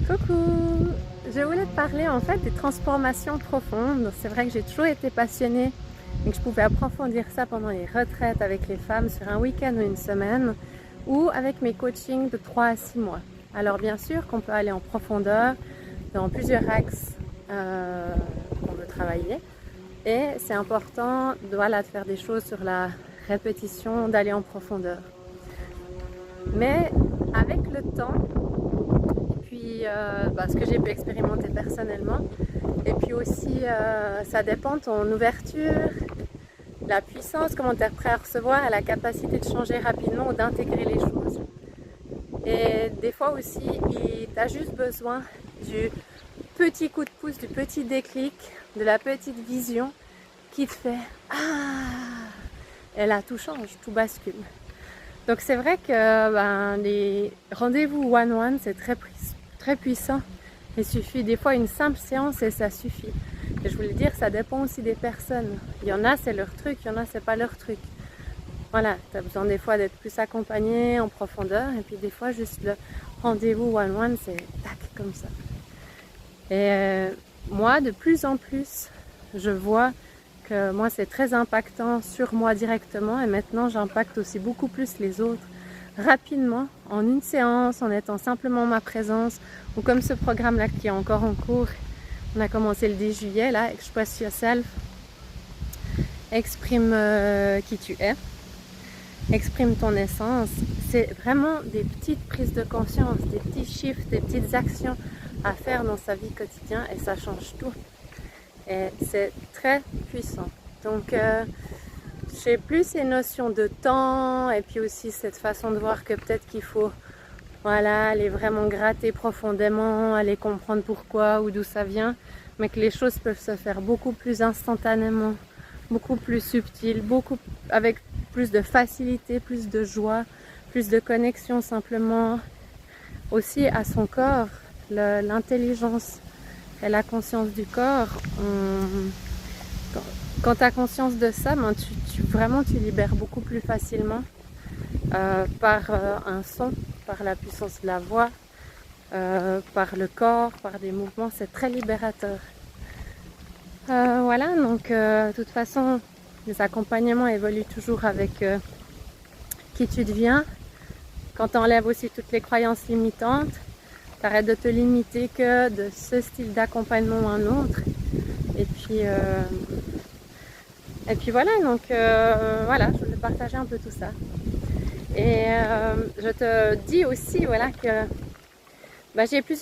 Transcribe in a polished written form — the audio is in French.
Coucou! Je voulais te parler en fait des transformations profondes. C'est vrai que j'ai toujours été passionnée et que je pouvais approfondir ça pendant les retraites avec les femmes sur un week-end ou une semaine ou avec mes coachings de 3 à 6 mois. Alors bien sûr qu'on peut aller en profondeur dans plusieurs axes qu'on veut travailler et c'est important de faire des choses sur la répétition, d'aller en profondeur. Mais avec le temps, puis ce que j'ai pu expérimenter personnellement, et puis aussi ça dépend de ton ouverture, la puissance, comment tu es prêt à recevoir, et la capacité de changer rapidement ou d'intégrer les choses. Et des fois aussi, tu as juste besoin du petit coup de pouce, du petit déclic, de la petite vision qui te fait « Ah !» Et là, tout change, tout bascule. Donc c'est vrai que les rendez-vous one-one, c'est très puissant. Il suffit des fois une simple séance et ça suffit. Et je voulais dire, ça dépend aussi des personnes. Il y en a, c'est leur truc, il y en a, c'est pas leur truc. Voilà, tu as besoin des fois d'être plus accompagné en profondeur et puis des fois juste le rendez-vous one-one, c'est tac, comme ça. Et moi, de plus en plus, je vois que moi, c'est très impactant sur moi directement et maintenant, j'impacte aussi beaucoup plus les autres rapidement, en une séance, en étant simplement ma présence, ou comme ce programme-là qui est encore en cours. On a commencé le 10 juillet, là, Express Yourself, exprime qui tu es, exprime ton essence. C'est vraiment des petites prises de conscience, des petits shifts, des petites actions à faire dans sa vie quotidienne et ça change tout. Et c'est très puissant. Donc, j'ai plus ces notions de temps et puis aussi cette façon de voir que peut-être qu'il faut aller vraiment gratter profondément, aller comprendre pourquoi ou d'où ça vient, mais que les choses peuvent se faire beaucoup plus instantanément, beaucoup plus subtiles, avec plus de facilité, plus de joie, plus de connexion simplement aussi à son corps, l'intelligence et la conscience du corps. Quand tu as conscience de ça, tu libères beaucoup plus facilement par un son, par la puissance de la voix, par le corps, par des mouvements. C'est très libérateur. Voilà, donc de toute façon, les accompagnements évoluent toujours avec qui tu deviens. Quand tu enlèves aussi toutes les croyances limitantes, tu arrêtes de te limiter que de ce style d'accompagnement ou un autre. Et puis voilà, donc je voulais partager un peu tout ça. Et je te dis aussi que j'ai plusieurs